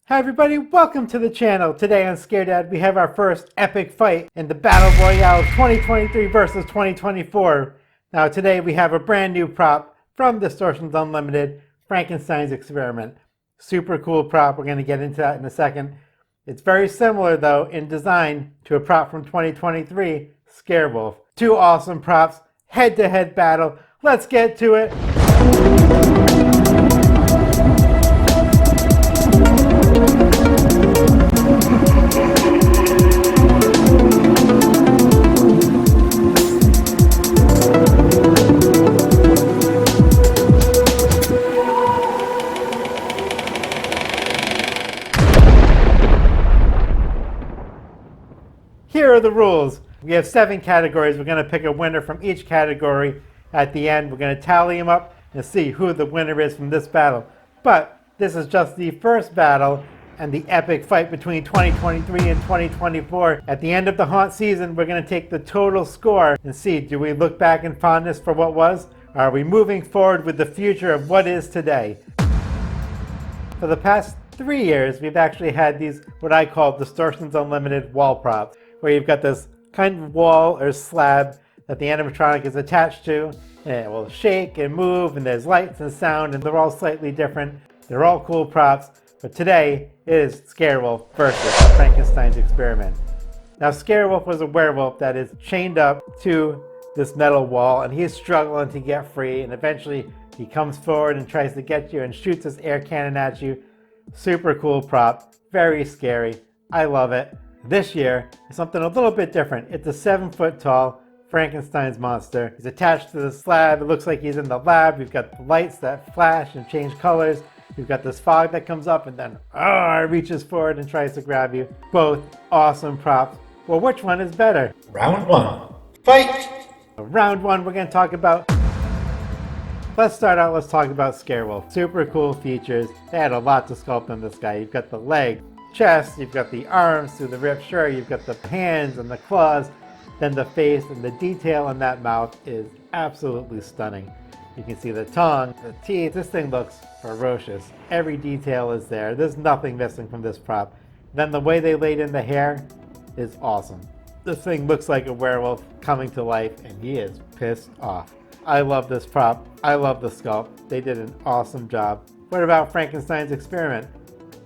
Hi everybody, welcome to the channel. Today on Scare Dad we have our first epic fight in the Battle Royale 2023 versus 2024. Now today we have a brand new prop from Distortions Unlimited, Frankenstein's Experiment. Super cool prop, we're going to get into that in a second. It's very similar though in design to a prop from 2023, Scarewolf. Two awesome props, head-to-head battle. Let's get to it. Here are the rules. We have 7 categories. We're going to pick a winner from each category. At the end, we're going to tally them up and see who the winner is from this battle. But this is just the first battle and the epic fight between 2023 and 2024. At the end of the Haunt season, we're going to take the total score and see, do we look back in fondness for what was? Or are we moving forward with the future of what is today? For the past 3 years, we've actually had these, what I call Distortions Unlimited wall props, where you've got this kind of wall or slab that the animatronic is attached to, and it will shake and move, and there's lights and sound, and they're all slightly different. They're all cool props, but today it is Scarewolf versus Frankenstein's Experiment. Now Scarewolf was a werewolf that is chained up to this metal wall, and he's struggling to get free, and eventually he comes forward and tries to get you and shoots his air cannon at you. Super cool prop, very scary. I love it. This year is something a little bit different. It's a 7-foot tall Frankenstein's monster. He's attached to the slab. It looks like he's in the lab. We've got the lights that flash and change colors. We've got this fog that comes up and then reaches forward and tries to grab you. Both awesome props. Well, which one is better? Round 1. Fight! Round 1 we're going to talk about. Let's talk about Scarewolf. Super cool features. They had a lot to sculpt on this guy. You've got the leg, chest, you've got the arms through the ripped shirt, you've got the hands and the claws, then the face, and the detail in that mouth is absolutely stunning. You can see the tongue, the teeth. This thing looks ferocious. Every detail is there. There's nothing missing from this prop. Then the way they laid in the hair is awesome. This thing looks like a werewolf coming to life, and he is pissed off. I love this prop. I love the sculpt. They did an awesome job. What about Frankenstein's Experiment?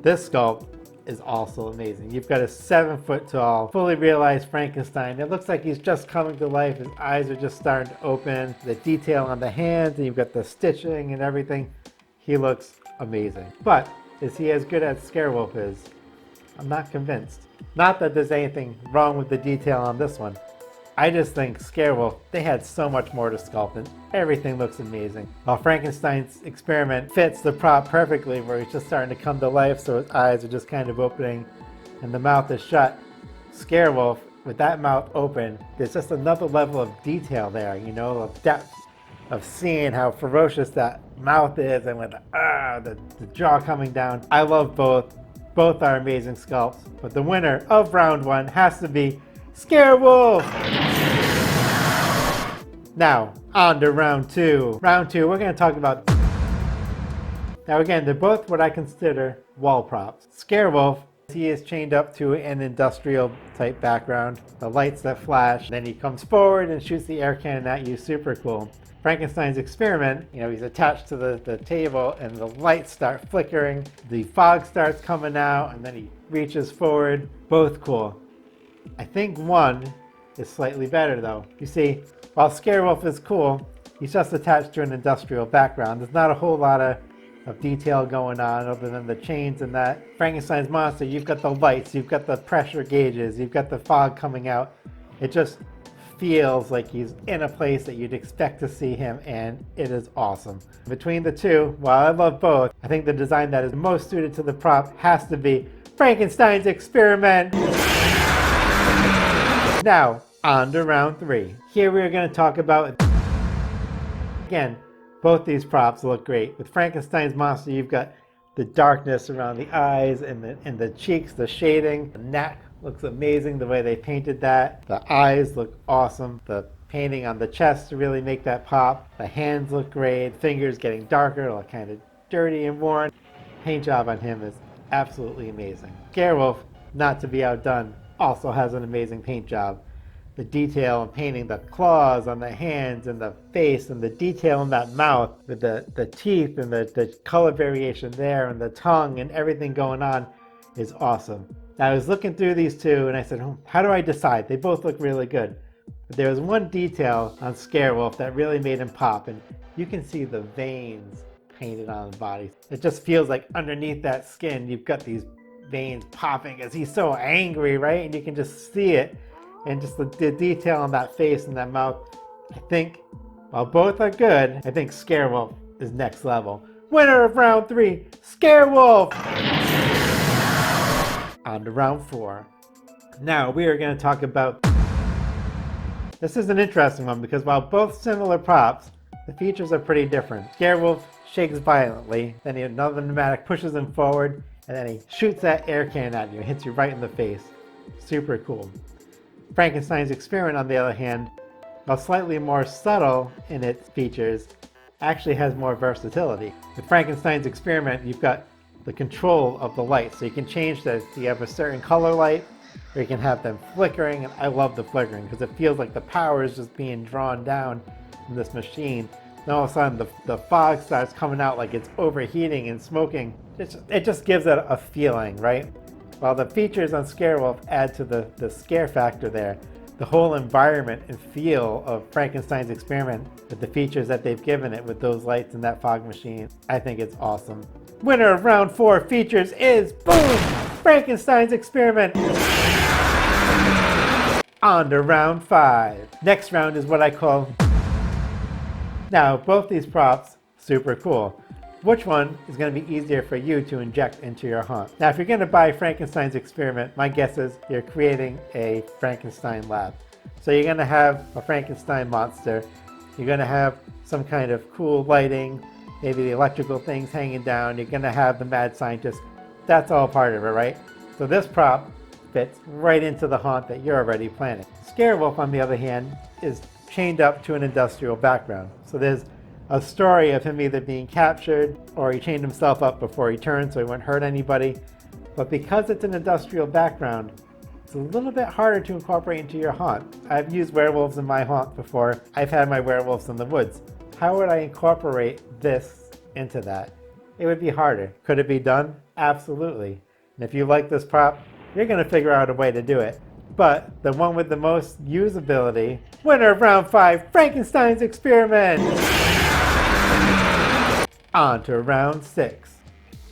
This sculpt is also amazing. You've got a 7-foot tall, fully realized Frankenstein. It looks like he's just coming to life. His eyes are just starting to open. The detail on the hands, and you've got the stitching and everything. He looks amazing. But is he as good as Scarewolf is? I'm not convinced. Not that there's anything wrong with the detail on this one. I just think Scarewolf, they had so much more to sculpt, and everything looks amazing. While Frankenstein's Experiment fits the prop perfectly, where he's just starting to come to life, so his eyes are just kind of opening and the mouth is shut. Scarewolf, with that mouth open, there's just another level of detail there, you know, of depth, of seeing how ferocious that mouth is, and with the jaw coming down. I love both. Both are amazing sculpts, but the winner of round 1 has to be Scarewolf! Now, on to round 2. Round 2, we're going to talk about. Now again, they're both what I consider wall props. Scarewolf, he is chained up to an industrial type background. The lights that flash, then he comes forward and shoots the air cannon at you. Super cool. Frankenstein's Experiment, you know, he's attached to the table and the lights start flickering. The fog starts coming out and then he reaches forward. Both cool. I think one is slightly better though. You see, while Scarewolf is cool, he's just attached to an industrial background. There's not a whole lot of detail going on other than the chains and that. Frankenstein's monster, you've got the lights, you've got the pressure gauges, you've got the fog coming out. It just feels like he's in a place that you'd expect to see him, and it is awesome. Between the two, while I love both, I think the design that is most suited to the prop has to be Frankenstein's Experiment. Now, on to round 3. Here we're going to talk about, again, both these props look great. With Frankenstein's monster, you've got the darkness around the eyes and the cheeks, the shading. The neck looks amazing, the way they painted that. The eyes look awesome. The painting on the chest to really make that pop. The hands look great. Fingers getting darker, look kind of dirty and worn. Paint job on him is absolutely amazing. Scarewolf, not to be outdone, also has an amazing paint job. The detail in painting the claws on the hands and the face, and the detail in that mouth with the teeth and the color variation there and the tongue and everything going on is awesome. Now, I was looking through these two and I said, how do I decide? They both look really good. But there was one detail on Scarewolf that really made him pop, and you can see the veins painted on the body. It just feels like underneath that skin you've got these veins popping as he's so angry, right? And you can just see it, and just the detail on that face and that mouth. I think while both are good, I think Scarewolf is next level. Winner of round 3, Scarewolf! On to round 4. Now we are going to talk about... This is an interesting one because while both similar props, the features are pretty different. Scarewolf shakes violently, then another pneumatic pushes him forward, and then he shoots that air cannon at you and hits you right in the face. Super cool. Frankenstein's Experiment, on the other hand, while slightly more subtle in its features, actually has more versatility. With Frankenstein's Experiment, you've got the control of the light, so you can change that. You have a certain color light, or you can have them flickering, and I love the flickering because it feels like the power is just being drawn down from this machine. Then all of a sudden the fog starts coming out like it's overheating and smoking. It just gives it a feeling, right? While the features on Scarewolf add to the scare factor there, the whole environment and feel of Frankenstein's Experiment with the features that they've given it with those lights and that fog machine, I think it's awesome. Winner of round 4 features is, boom, Frankenstein's Experiment. On to round 5. Next round is what I call... Now, both these props, super cool. Which one is going to be easier for you to inject into your haunt? Now, if you're going to buy Frankenstein's Experiment, my guess is you're creating a Frankenstein lab. So you're going to have a Frankenstein monster. You're going to have some kind of cool lighting, maybe the electrical things hanging down. You're going to have the mad scientist. That's all part of it, right? So this prop fits right into the haunt that you're already planning. Scarewolf, on the other hand, is chained up to an industrial background. So there's a story of him either being captured or he chained himself up before he turned so he wouldn't hurt anybody. But because it's an industrial background, it's a little bit harder to incorporate into your haunt. I've used werewolves in my haunt before. I've had my werewolves in the woods. How would I incorporate this into that? It would be harder. Could it be done? Absolutely. And if you like this prop, you're going to figure out a way to do it. But the one with the most usability, winner of round 5, Frankenstein's Experiment! On to round 6.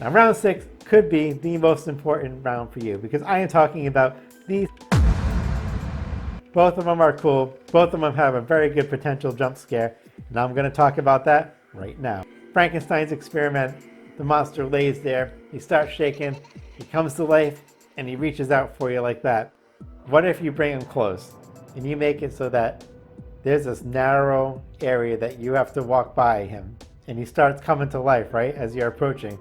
Now round 6 could be the most important round for you because I am talking about these. Both of them are cool. Both of them have a very good potential jump scare. And I'm going to talk about that right now. Frankenstein's Experiment, the monster lays there, he starts shaking, he comes to life, and he reaches out for you like that. What if you bring him close and you make it so that there's this narrow area that you have to walk by him and he starts coming to life, right, as you're approaching.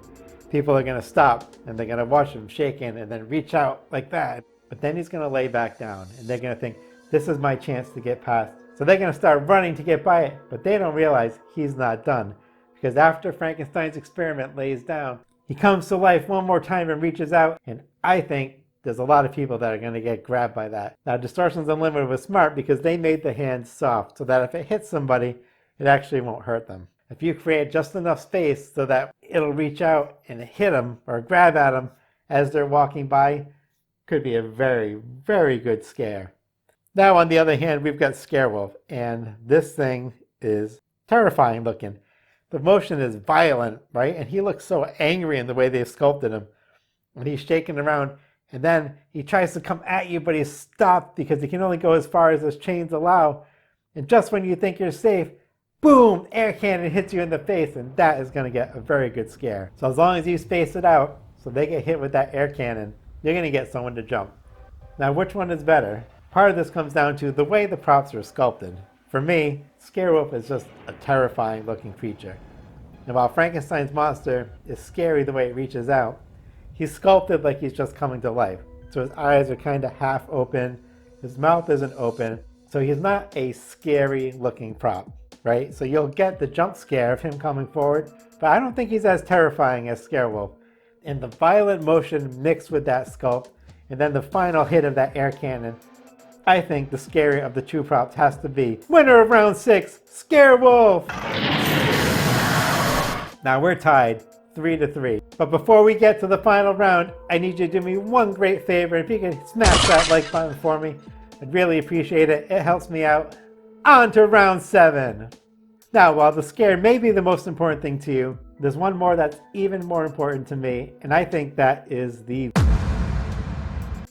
People are going to stop and they're going to watch him shaking and then reach out like that. But then he's going to lay back down and they're going to think, this is my chance to get past. So they're going to start running to get by it, but they don't realize he's not done. Because after Frankenstein's Experiment lays down, he comes to life one more time and reaches out, and I think there's a lot of people that are going to get grabbed by that. Now, Distortions Unlimited was smart because they made the hands soft so that if it hits somebody, it actually won't hurt them. If you create just enough space so that it'll reach out and hit them or grab at them as they're walking by, could be a very, very good scare. Now, on the other hand, we've got Scarewolf, and this thing is terrifying looking. The motion is violent, right? And he looks so angry in the way they've sculpted him. And he's shaking around, and then he tries to come at you, but he's stopped because he can only go as far as his chains allow. And just when you think you're safe, boom, air cannon hits you in the face, and that is going to get a very good scare. So as long as you space it out so they get hit with that air cannon, you're going to get someone to jump. Now, which one is better? Part of this comes down to the way the props are sculpted. For me, Scarewolf is just a terrifying looking creature. And while Frankenstein's monster is scary the way it reaches out, he's sculpted like he's just coming to life. So his eyes are kind of half open, his mouth isn't open, so he's not a scary looking prop, right? So you'll get the jump scare of him coming forward, but I don't think he's as terrifying as Scarewolf. And the violent motion mixed with that sculpt, and then the final hit of that air cannon, I think the scarier of the two props has to be winner of round 6, Scarewolf! Now we're tied 3-3. But before we get to the final round, I need you to do me one great favor. If you can smash that like button for me, I'd really appreciate it. It helps me out. On to round 7. Now, while the scare may be the most important thing to you, there's one more that's even more important to me, and I think that is the...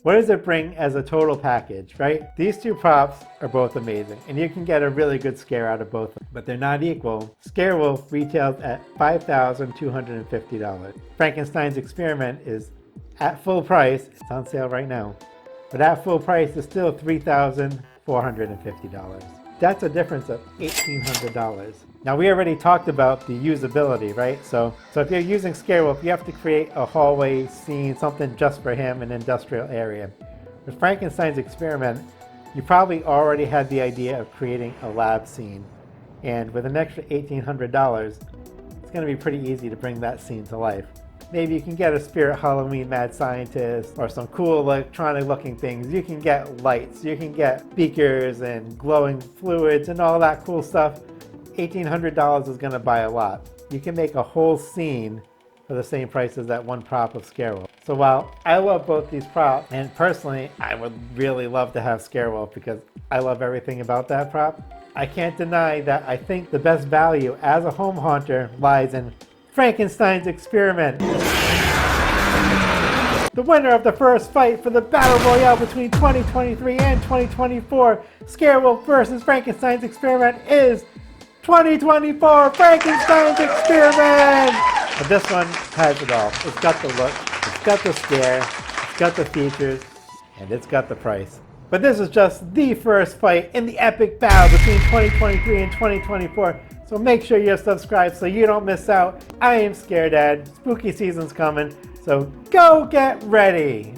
What does it bring as a total package, right? These two props are both amazing, and you can get a really good scare out of both, but they're not equal. Scarewolf retails at $5,250. Frankenstein's Experiment is at full price. It's on sale right now, but at full price is still $3,450. That's a difference of $1,800. Now we already talked about the usability, right? So if you're using Scarewolf, you have to create a hallway scene, something just for him, an industrial area. With Frankenstein's Experiment, you probably already had the idea of creating a lab scene. And with an extra $1,800, it's going to be pretty easy to bring that scene to life. Maybe you can get a Spirit Halloween mad scientist or some cool electronic looking things. You can get lights, you can get beakers and glowing fluids and all that cool stuff. $1,800 is going to buy a lot. You can make a whole scene for the same price as that one prop of Scarewolf. So while I love both these props, and personally I would really love to have Scarewolf because I love everything about that prop, I can't deny that I think the best value as a home haunter lies in Frankenstein's Experiment. The winner of the first fight for the Battle Royale between 2023 and 2024, Scarewolf versus Frankenstein's Experiment, is 2024 Frankenstein's Experiment! But this one has it all. It's got the look, it's got the scare, it's got the features, and it's got the price. But this is just the first fight in the epic battle between 2023 and 2024. So make sure you're subscribed so you don't miss out. I am Scaredad. Spooky season's coming, so go get ready!